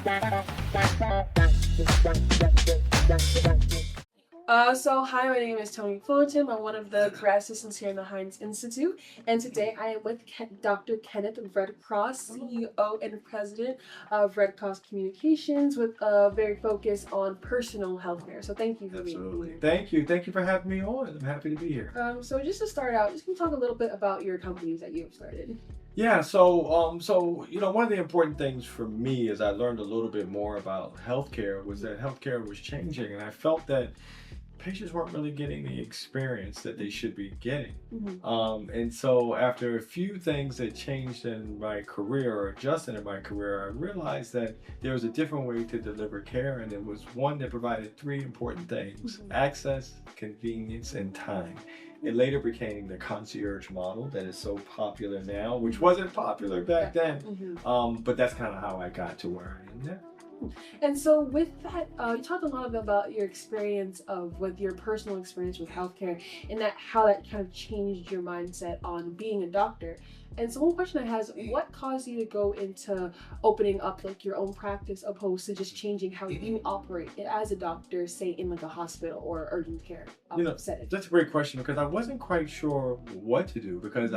Hi, my name is Tony Fullerton. I'm one of the grad assistants here in the Heinz Institute, and today I am with Dr. Kenneth Redcross, CEO and President of Redcross Communications, with a very focus on personal healthcare. So thank you for being here. Thank you for having me on. I'm happy to be here. So just to start out, just can you talk a little bit about your companies that you've started? Yeah, so one of the important things for me as I learned a little bit more about healthcare was that healthcare was changing, and I felt that patients weren't really getting the experience that they should be getting. And so after a few things that changed in my career or adjusted in my career, I realized that there was a different way to deliver care, and it was one that provided three important things: access, convenience, and time. It later became the concierge model that is so popular now, which wasn't popular back then. But that's kind of how I got to where I am now. And so with that, you talked a lot about your experience with your personal experience with healthcare, and how that kind of changed your mindset on being a doctor. And so one question I have is, what caused you to go into opening up like your own practice opposed to just changing how you operate as a doctor, say in like a hospital or urgent care setting? That's a great question, because I wasn't quite sure what to do, because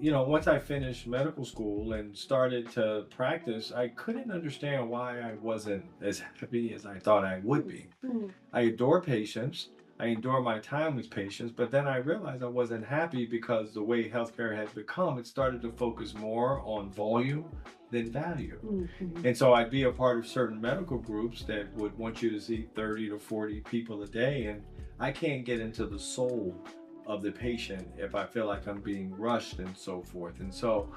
once I finished medical school and started to practice, I couldn't understand why I wasn't as happy as I thought I would be. I adore patients. I endure my time with patients, but then I realized I wasn't happy because the way healthcare had become, it started to focus more on volume than value. And so I'd be a part of certain medical groups that would want you to see 30 to 40 people a day, and I can't get into the soul of the patient if I feel like I'm being rushed and so forth. And so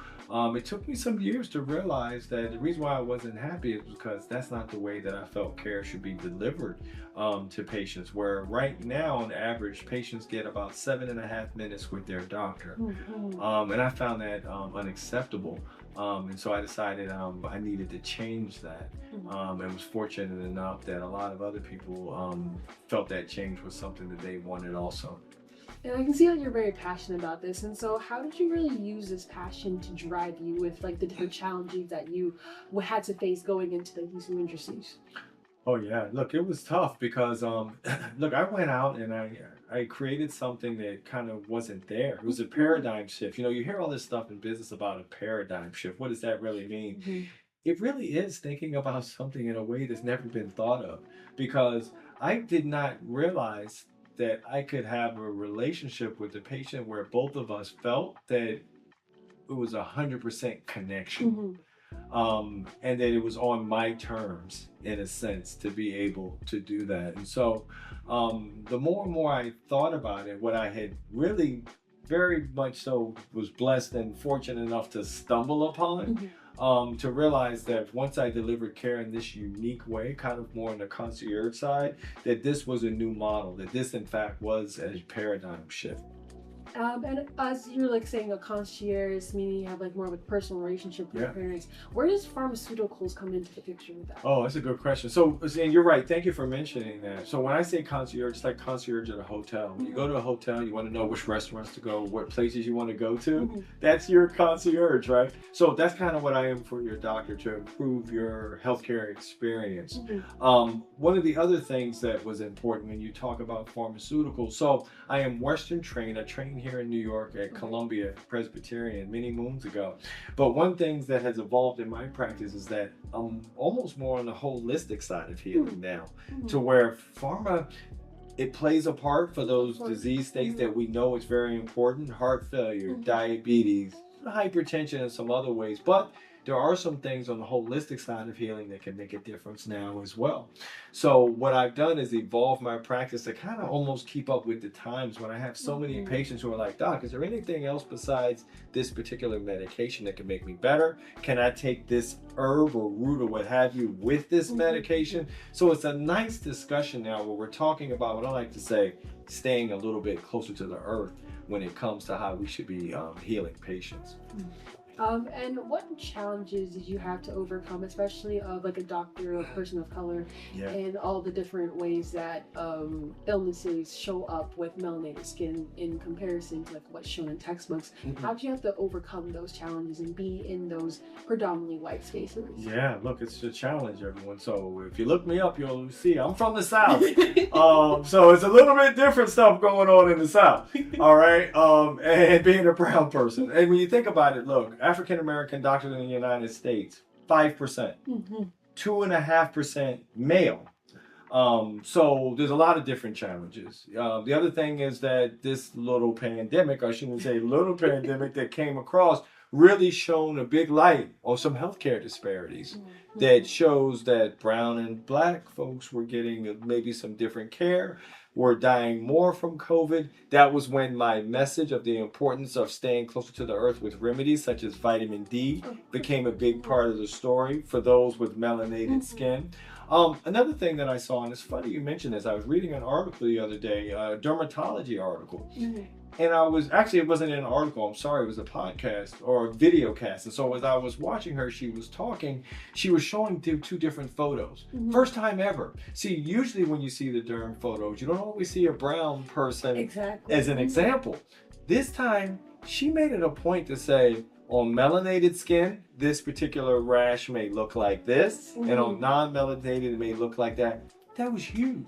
it took me some years to realize that the reason why I wasn't happy is because that's not the way that I felt care should be delivered to patients, where right now on average patients get about 7.5 minutes with their doctor. And I found that unacceptable. And so I decided I needed to change that, and was fortunate enough that a lot of other people felt that change was something that they wanted also. And I can see that you're very passionate about this. And so how did you really use this passion to drive you with like the different challenges that you had to face going into these new industries? Oh yeah, look, it was tough because look, I went out and I created something that kind of wasn't there. It was a paradigm shift. You hear all this stuff in business about a paradigm shift. What does that really mean? It really is thinking about something in a way that's never been thought of, because I did not realize that I could have a relationship with the patient where both of us felt that it was 100% connection. And that it was on my terms, in a sense, to be able to do that. And so the more and more I thought about it, what I had really very much so was blessed and fortunate enough to stumble upon, to realize that once I delivered care in this unique way, kind of more on the concierge side, that this was a new model, that this in fact was a paradigm shift. And as you're like saying a concierge, meaning you have like more of a personal relationship with your parents, where does pharmaceuticals come into the picture with that? Oh, that's a good question. So, and you're right. Thank you for mentioning that. So when I say concierge, it's like concierge at a hotel. When you go to a hotel, you want to know which restaurants to go, what places you want to go to. That's your concierge, right? So that's kind of what I am for your doctor, to improve your healthcare experience. One of the other things that was important when you talk about pharmaceuticals, so I am Western trained. I trained here in New York at Columbia Presbyterian many moons ago. But one thing that has evolved in my practice is that I'm almost more on the holistic side of healing now, to where pharma, it plays a part for those disease states that we know is very important: heart failure, diabetes, hypertension, and some other ways. But there are some things on the holistic side of healing that can make a difference now as well. So what I've done is evolve my practice to kind of almost keep up with the times when I have so many patients who are like, "Doc, is there anything else besides this particular medication that can make me better? Can I take this herb or root or what have you with this medication?" So it's a nice discussion now where we're talking about what I like to say, staying a little bit closer to the earth when it comes to how we should be healing patients. And what challenges did you have to overcome, especially of like a doctor, a person of color, Yeah. and all the different ways that illnesses show up with melanated skin in comparison to like what's shown in textbooks? How did you have to overcome those challenges and be in those predominantly white spaces? Yeah, look, it's a challenge, everyone. So if you look me up, you'll see I'm from the South. So it's a little bit different stuff going on in the South. All right. And being a brown person. And when you think about it, look, African American doctors in the United States, 5%, 2.5% male. So there's a lot of different challenges. The other thing is that this little pandemic, I shouldn't say little pandemic that came across, really shone a big light on some healthcare disparities that shows that brown and black folks were getting maybe some different care, were dying more from COVID. That was when my message of the importance of staying closer to the earth with remedies such as vitamin D became a big part of the story for those with melanated skin. Another thing that I saw, and it's funny you mentioned this, I was reading an article the other day, a dermatology article. And it wasn't an article, I'm sorry, it was a podcast or a video cast. And so as I was watching her, she was talking, she was showing two different photos. First time ever. See, usually when you see the derm photos, you don't always see a brown person as an example. This time, she made it a point to say, on melanated skin, this particular rash may look like this, and on non-melanated, it may look like that. That was huge.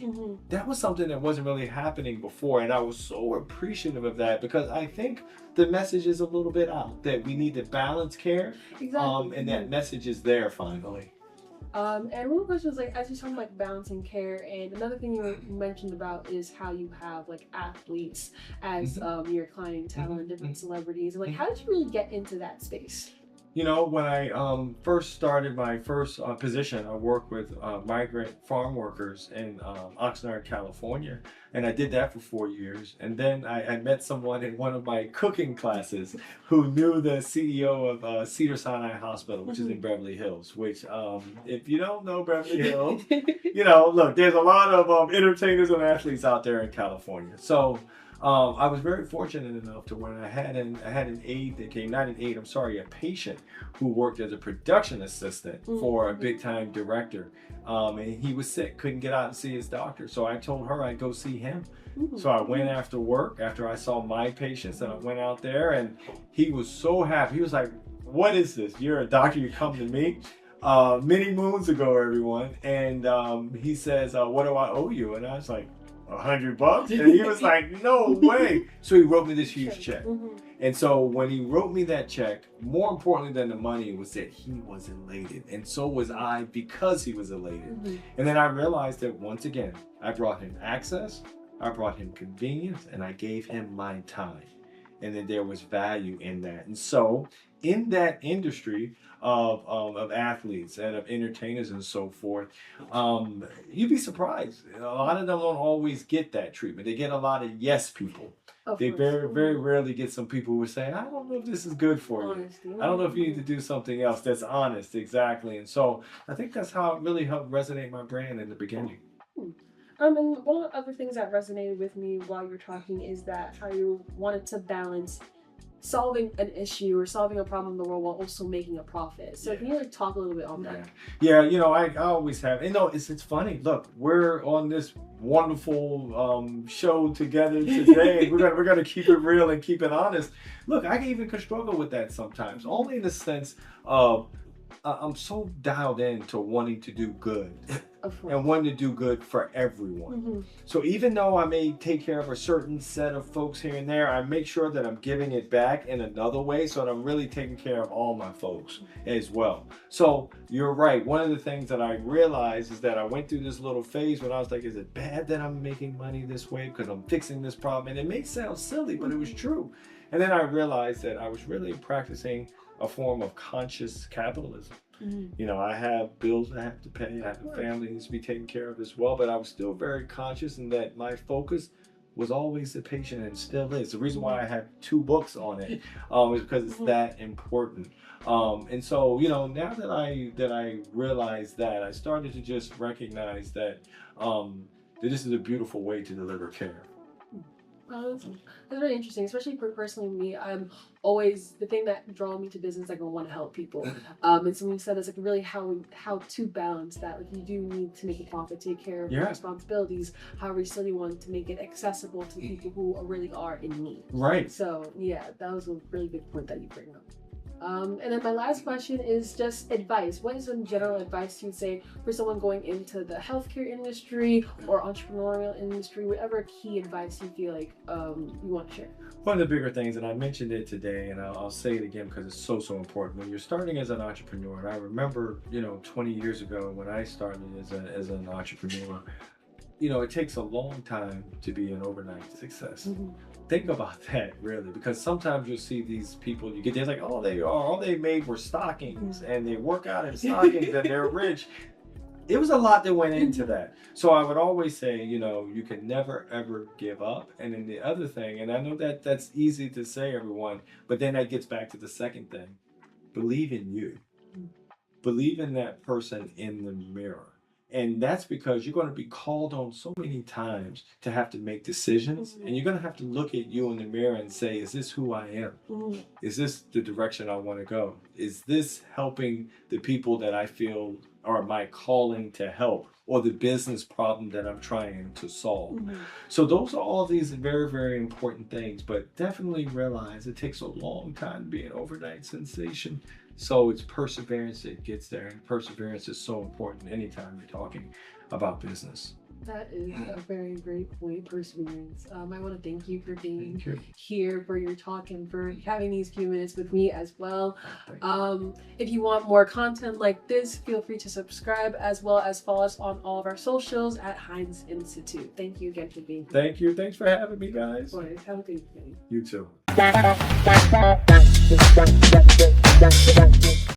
That was something that wasn't really happening before, and I was so appreciative of that because I think the message is a little bit out that we need to balance care, and that message is there finally. And one question is like, as you're talking like balancing care, and another thing you mentioned about is how you have like athletes as your clientele and different celebrities, and like how did you really get into that space? You know, when I first started my first position, I worked with migrant farm workers in Oxnard, California. And I did that for 4 years. And then I met someone in one of my cooking classes who knew the CEO of Cedars-Sinai Hospital, which is in Beverly Hills, which if you don't know Beverly Hills, you know, look, there's a lot of entertainers and athletes out there in California. So I was very fortunate enough to when I had an aide that came, not an aide, I'm sorry, a patient who worked as a production assistant for a big time director. And he was sick, couldn't get out and see his doctor. So I told her I'd go see him. So I went after work, after I saw my patients, and I went out there and he was so happy. He was like, what is this? You're a doctor, you come to me? Many moons ago, everyone. And he says, what do I owe you? And I was like, $100? And he was like, no way. So he wrote me this huge check. And so when he wrote me that check, more importantly than the money was that he was elated. And so was I because he was elated. And then I realized that once again, I brought him access, I brought him convenience, and I gave him my time. And then there was value in that. And so in that industry of athletes and of entertainers and so forth, you'd be surprised. A lot of them don't always get that treatment. They get a lot of yes people. They very, very rarely get some people who say, I don't know if this is good for you. I don't know if you need to do something else that's honest, exactly. And so I think that's how it really helped resonate my brand in the beginning. And one of the other things that resonated with me while you were talking is that how you wanted to balance solving an issue or solving a problem in the world while also making a profit. So can you like talk a little bit on that? Yeah, you know, I always have. You know, it's funny. Look, we're on this wonderful show together today. we're gonna keep it real and keep it honest. Look, I even can struggle with that sometimes, only in the sense of I'm so dialed in to wanting to do good and wanting to do good for everyone. So even though I may take care of a certain set of folks here and there, I make sure that I'm giving it back in another way so that I'm really taking care of all my folks as well. So you're right. One of the things that I realized is that I went through this little phase when I was like, is it bad that I'm making money this way because I'm fixing this problem? And it may sound silly, but it was true. And then I realized that I was really practicing a form of conscious capitalism. You know, I have bills I have to pay, I have a family that needs to be taken care of as well, but I was still very conscious in that my focus was always the patient and still is. The reason why I have 2 books on it is because it's that important. And so, you know, now that I realized that, I started to just recognize that, that this is a beautiful way to deliver care. That's very interesting, especially for personally me. I'm always the thing that draws me to business. Like I want to help people, and something you said is like really how to balance that. Like you do need to make a profit, take care of your responsibilities. However, you still want to make it accessible to people who really are in need. Right. So yeah, that was a really good point that you bring up. And then my last question is just advice. What is some general advice you'd say for someone going into the healthcare industry or entrepreneurial industry, whatever key advice you feel like you want to share? One of the bigger things, and I mentioned it today, and I'll say it again because it's so important. When you're starting as an entrepreneur, and I remember, 20 years ago when I started as an entrepreneur, it takes a long time to be an overnight success. Mm-hmm. Think about that, really, because sometimes you'll see these people, you get there, like, all they made were stockings, and they work out in stockings, and they're rich. It was a lot that went into that. So I would always say, you can never, ever give up. And then the other thing, and I know that that's easy to say, everyone, but then that gets back to the second thing. Believe in you. Believe in that person in the mirror. And that's because you're going to be called on so many times to have to make decisions. And you're going to have to look at you in the mirror and say, is this who I am? Is this the direction I want to go? Is this helping the people that I feel are my calling to help, or the business problem that I'm trying to solve? So those are all these very, very important things, but definitely realize it takes a long time to be an overnight sensation. So it's perseverance that gets there, and perseverance is so important anytime you're talking about business. That is a very great point, perseverance. I want to thank you for being here, for your talk, and for having these few minutes with me as well. If you want more content like this, feel free to subscribe as well as follow us on all of our socials at Heinz Institute. Thank you again for being here. Thank you. Thanks for having me, guys. Boys, have a good day. You too.